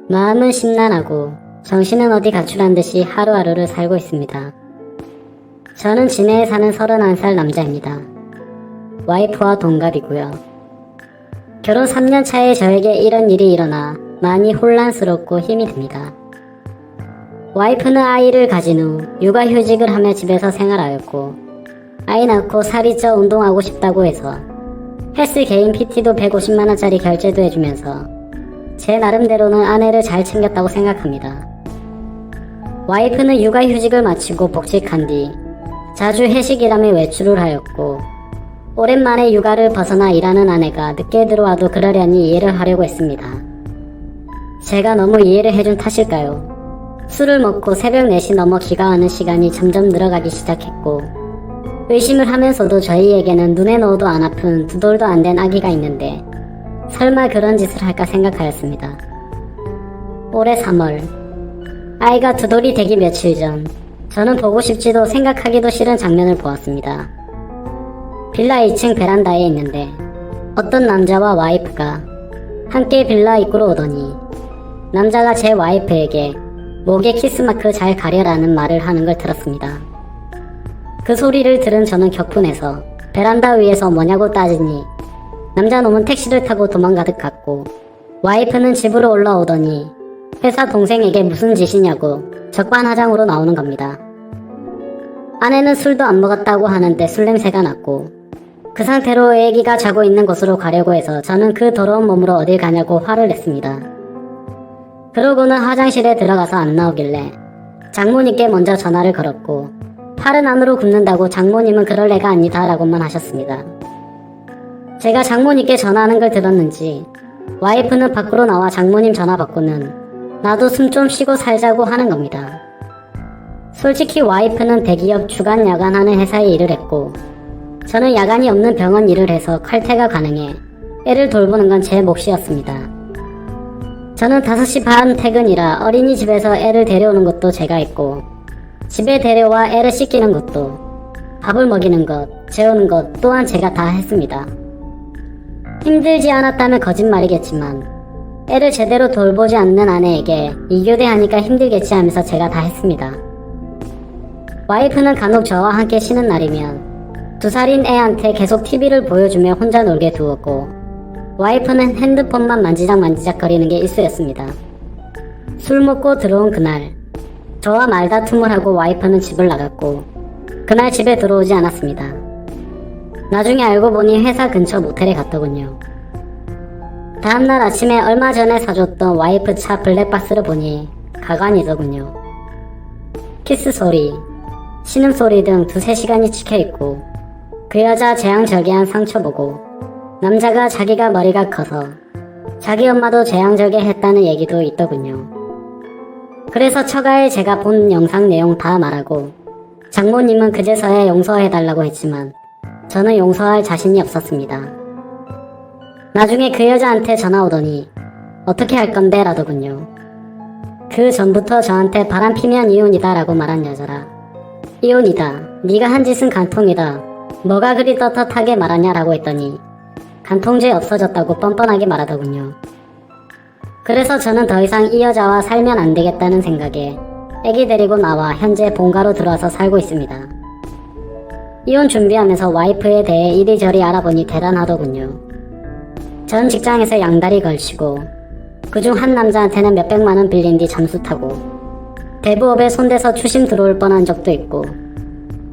마음은 심란하고 정신은 어디 가출한 듯이 하루하루를 살고 있습니다. 저는 진해에 사는 31살 남자입니다. 와이프와 동갑이고요. 결혼 3년 차에 저에게 이런 일이 일어나 많이 혼란스럽고 힘이 듭니다. 와이프는 아이를 가진 후 육아휴직을 하며 집에서 생활하였고, 아이 낳고 살이 쪄 운동하고 싶다고 해서 헬스 개인 PT도 150만원짜리 결제도 해주면서 제 나름대로는 아내를 잘 챙겼다고 생각합니다. 와이프는 육아휴직을 마치고 복직한 뒤 자주 회식이라며 외출을 하였고, 오랜만에 육아를 벗어나 일하는 아내가 늦게 들어와도 그러려니 이해를 하려고 했습니다. 제가 너무 이해를 해준 탓일까요? 술을 먹고 새벽 4시 넘어 기가하는 시간이 점점 늘어가기 시작했고, 의심을 하면서도 저희에게는 눈에 넣어도 안 아픈 2돌도 안 된 아기가 있는데 설마 그런 짓을 할까 생각하였습니다. 올해 3월, 아이가 2돌이 되기 며칠 전, 저는 보고 싶지도 생각하기도 싫은 장면을 보았습니다. 빌라 2층 베란다에 있는데 어떤 남자와 와이프가 함께 빌라 입구로 오더니 남자가 제 와이프에게 목에 키스마크 잘 가려라는 말을 하는 걸 들었습니다. 그 소리를 들은 저는 격분해서 베란다 위에서 뭐냐고 따지니 남자놈은 택시를 타고 도망가듯 갔고, 와이프는 집으로 올라오더니 회사 동생에게 무슨 짓이냐고 적반하장으로 나오는 겁니다. 아내는 술도 안 먹었다고 하는데 술 냄새가 났고, 그 상태로 애기가 자고 있는 곳으로 가려고 해서 저는 그 더러운 몸으로 어딜 가냐고 화를 냈습니다. 그러고는 화장실에 들어가서 안 나오길래 장모님께 먼저 전화를 걸었고, 팔은 안으로 굽는다고 장모님은 그럴 애가 아니다 라고만 하셨습니다. 제가 장모님께 전화하는 걸 들었는지 와이프는 밖으로 나와 장모님 전화 받고는 나도 숨 좀 쉬고 살자고 하는 겁니다. 솔직히 와이프는 대기업 주간 야간하는 회사에 일을 했고, 저는 야간이 없는 병원 일을 해서 칼퇴가 가능해 애를 돌보는 건 제 몫이었습니다. 저는 5시 반 퇴근이라 어린이집에서 애를 데려오는 것도 제가 했고, 집에 데려와 애를 씻기는 것도, 밥을 먹이는 것, 재우는 것 또한 제가 다 했습니다. 힘들지 않았다면 거짓말이겠지만 애를 제대로 돌보지 않는 아내에게 이교대하니까 힘들겠지 하면서 제가 다 했습니다. 와이프는 간혹 저와 함께 쉬는 날이면 2살인 애한테 계속 TV를 보여주며 혼자 놀게 두었고, 와이프는 핸드폰만 만지작 거리는 게 일수였습니다. 술 먹고 들어온 그날, 저와 말다툼을 하고 와이프는 집을 나갔고, 그날 집에 들어오지 않았습니다. 나중에 알고 보니 회사 근처 모텔에 갔더군요. 다음날 아침에 얼마 전에 사줬던 와이프 차 블랙박스를 보니 가관이더군요. 키스 소리, 신음소리 등 2-3시간이 찍혀있고, 그 여자 재앙절개한 상처 보고 남자가 자기가 머리가 커서 자기 엄마도 재앙절개 했다는 얘기도 있더군요. 그래서 처가에 제가 본 영상 내용 다 말하고, 장모님은 그제서야 용서해달라고 했지만 저는 용서할 자신이 없었습니다. 나중에 그 여자한테 전화 오더니 어떻게 할 건데 라더군요. 그 전부터 저한테 바람 피면 이혼이다 라고 말한 여자라, 이혼이다, 네가 한 짓은 간통이다, 뭐가 그리 떳떳하게 말하냐 라고 했더니 간통죄 없어졌다고 뻔뻔하게 말하더군요. 그래서 저는 더 이상 이 여자와 살면 안 되겠다는 생각에 애기 데리고 나와 현재 본가로 들어와서 살고 있습니다. 이혼 준비하면서 와이프에 대해 이리저리 알아보니 대단하더군요. 전 직장에서 양다리 걸치고 그중 한 남자한테는 몇백만원 빌린 뒤 잠수 타고 대부업에 손대서 추심 들어올 뻔한 적도 있고,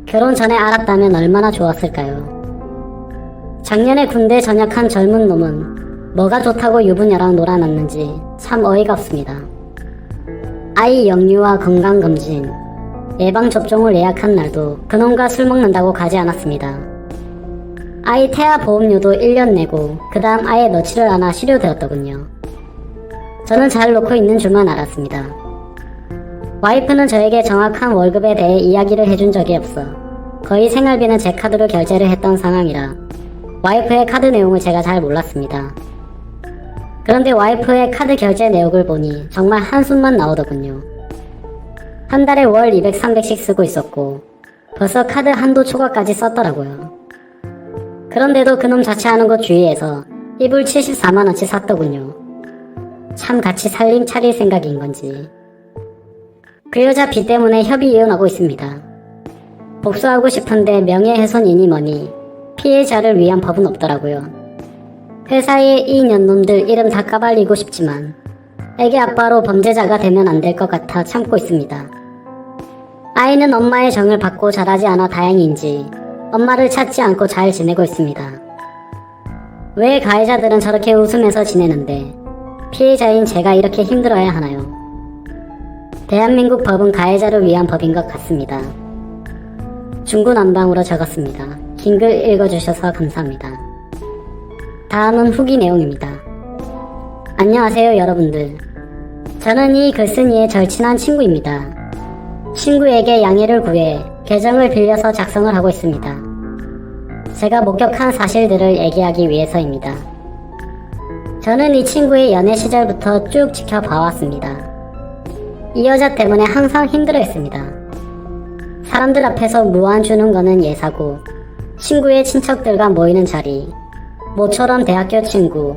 결혼 전에 알았다면 얼마나 좋았을까요. 작년에 군대 전역한 젊은 놈은 뭐가 좋다고 유부녀랑 놀아놨는지 참 어이가 없습니다. 아이 영유아 건강검진, 예방접종을 예약한 날도 그놈과 술 먹는다고 가지 않았습니다. 아이 태아 보험료도 1년 내고 그 다음 아예 넣지를 않아 실효되었더군요. 저는 잘 놓고 있는 줄만 알았습니다. 와이프는 저에게 정확한 월급에 대해 이야기를 해준 적이 없어 거의 생활비는 제 카드로 결제를 했던 상황이라 와이프의 카드 내용을 제가 잘 몰랐습니다. 그런데 와이프의 카드 결제 내역을 보니 정말 한숨만 나오더군요. 한 달에 월 200, 300씩 쓰고 있었고 벌써 카드 한도 초과까지 썼더라고요. 그런데도 그놈 자취하는 곳 주위에서 이불 74만원치 샀더군요. 참 같이 살림 차릴 생각인 건지. 그 여자 빚 때문에 협의 이혼하고 있습니다. 복수하고 싶은데 명예훼손이니 뭐니 피해자를 위한 법은 없더라고요. 회사의 이 년놈들 이름 다 까발리고 싶지만 애기 아빠로 범죄자가 되면 안 될 것 같아 참고 있습니다. 아이는 엄마의 정을 받고 자라지 않아 다행인지 엄마를 찾지 않고 잘 지내고 있습니다. 왜 가해자들은 저렇게 웃으면서 지내는데 피해자인 제가 이렇게 힘들어야 하나요? 대한민국 법은 가해자를 위한 법인 것 같습니다. 중구난방으로 적었습니다. 긴 글 읽어주셔서 감사합니다. 다음은 후기 내용입니다. 안녕하세요 여러분들. 저는 이 글쓴이의 절친한 친구입니다. 친구에게 양해를 구해 계정을 빌려서 작성을 하고 있습니다. 제가 목격한 사실들을 얘기하기 위해서입니다. 저는 이 친구의 연애 시절부터 쭉 지켜봐왔습니다. 이 여자 때문에 항상 힘들어했습니다. 사람들 앞에서 무안 주는 거는 예사고 친구의 친척들과 모이는 자리, 모처럼 대학교 친구,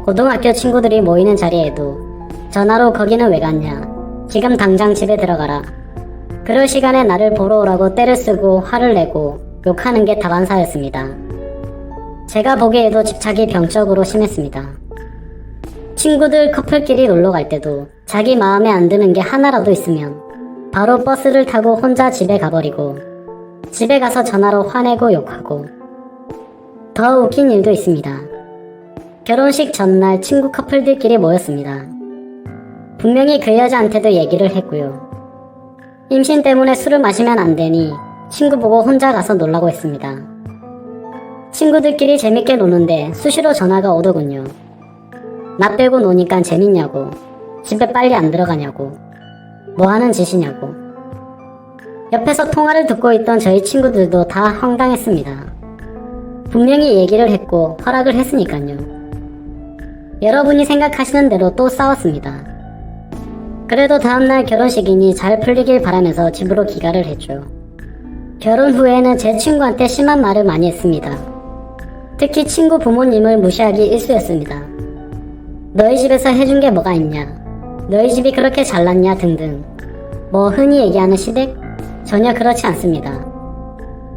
고등학교 친구들이 모이는 자리에도 전화로 거기는 왜 갔냐, 지금 당장 집에 들어가라, 그럴 시간에 나를 보러 오라고 떼를 쓰고 화를 내고 욕하는 게 다반사였습니다. 제가 보기에도 집착이 병적으로 심했습니다. 친구들 커플끼리 놀러 갈 때도 자기 마음에 안 드는 게 하나라도 있으면 바로 버스를 타고 혼자 집에 가버리고 집에 가서 전화로 화내고 욕하고. 더 웃긴 일도 있습니다. 결혼식 전날 친구 커플들끼리 모였습니다. 분명히 그 여자한테도 얘기를 했고요. 임신 때문에 술을 마시면 안 되니 친구 보고 혼자 가서 놀라고 했습니다. 친구들끼리 재밌게 노는데 수시로 전화가 오더군요. 나 빼고 노니까 재밌냐고, 집에 빨리 안 들어가냐고, 뭐 하는 짓이냐고. 옆에서 통화를 듣고 있던 저희 친구들도 다 황당했습니다. 분명히 얘기를 했고 허락을 했으니까요. 여러분이 생각하시는 대로 또 싸웠습니다. 그래도 다음날 결혼식이니 잘 풀리길 바라면서 집으로 귀가를 했죠. 결혼 후에는 제 친구한테 심한 말을 많이 했습니다. 특히 친구 부모님을 무시하기 일쑤였습니다. 너희 집에서 해준 게 뭐가 있냐, 너희 집이 그렇게 잘났냐 등등. 뭐 흔히 얘기하는 시댁? 전혀 그렇지 않습니다.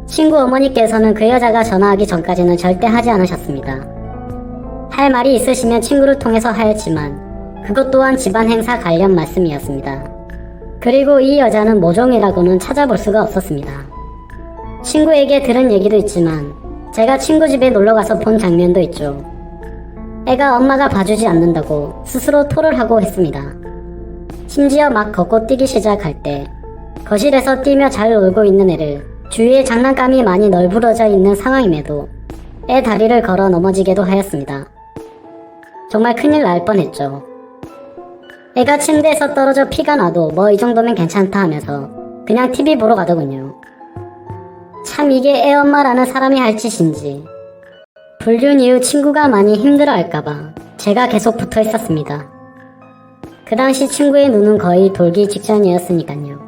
친구 어머니께서는 그 여자가 전화하기 전까지는 절대 하지 않으셨습니다. 할 말이 있으시면 친구를 통해서 하였지만 그것 또한 집안 행사 관련 말씀이었습니다. 그리고 이 여자는 모종이라고는 찾아볼 수가 없었습니다. 친구에게 들은 얘기도 있지만 제가 친구 집에 놀러가서 본 장면도 있죠. 애가 엄마가 봐주지 않는다고 스스로 토를 하고 했습니다. 심지어 막 걷고 뛰기 시작할 때 거실에서 뛰며 잘 놀고 있는 애를 주위에 장난감이 많이 널브러져 있는 상황임에도 애 다리를 걸어 넘어지게도 하였습니다. 정말 큰일 날 뻔했죠. 애가 침대에서 떨어져 피가 나도 뭐 이 정도면 괜찮다 하면서 그냥 TV 보러 가더군요. 참 이게 애 엄마라는 사람이 할 짓인지. 불륜 이후 친구가 많이 힘들어할까봐 제가 계속 붙어 있었습니다. 그 당시 친구의 눈은 거의 돌기 직전이었으니까요.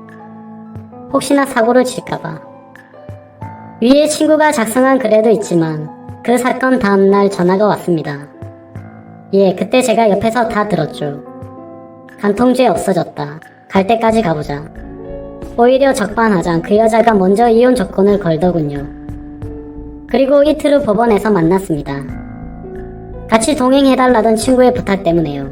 혹시나 사고를 칠까봐. 위에 친구가 작성한 글에도 있지만 그 사건 다음날 전화가 왔습니다. 예, 그때 제가 옆에서 다 들었죠. 간통죄 없어졌다. 갈 때까지 가보자. 오히려 적반하장 그 여자가 먼저 이혼 조건을 걸더군요. 그리고 이틀 후 법원에서 만났습니다. 같이 동행해달라던 친구의 부탁 때문에요.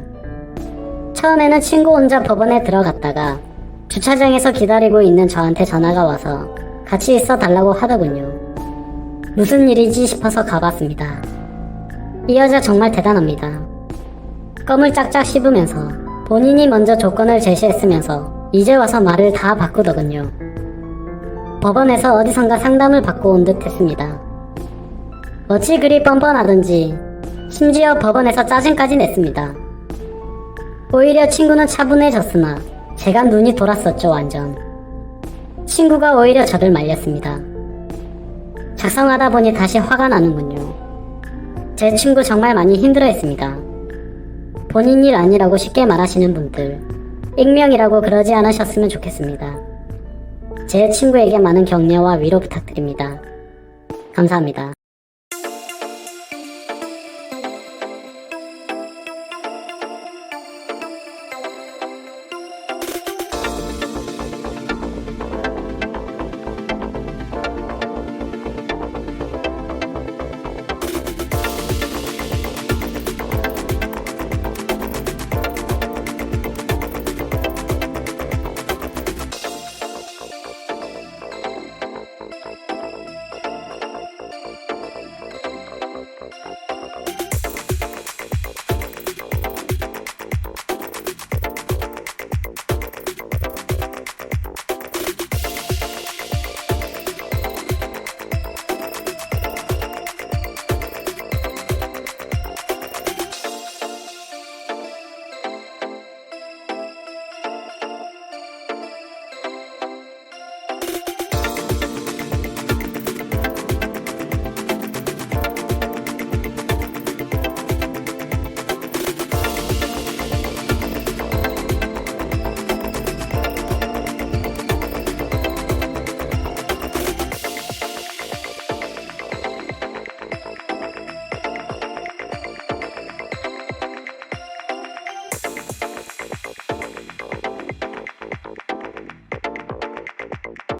처음에는 친구 혼자 법원에 들어갔다가 주차장에서 기다리고 있는 저한테 전화가 와서 같이 있어 달라고 하더군요. 무슨 일이지 싶어서 가봤습니다. 이 여자 정말 대단합니다. 껌을 짝짝 씹으면서 본인이 먼저 조건을 제시했으면서 이제 와서 말을 다 바꾸더군요. 법원에서 어디선가 상담을 받고 온 듯 했습니다. 어찌 그리 뻔뻔하던지 심지어 법원에서 짜증까지 냈습니다. 오히려 친구는 차분해졌으나 제가 눈이 돌았었죠. 완전. 친구가 오히려 저를 말렸습니다. 작성하다 보니 다시 화가 나는군요. 제 친구 정말 많이 힘들어했습니다. 본인 일 아니라고 쉽게 말하시는 분들, 익명이라고 그러지 않으셨으면 좋겠습니다. 제 친구에게 많은 격려와 위로 부탁드립니다. 감사합니다.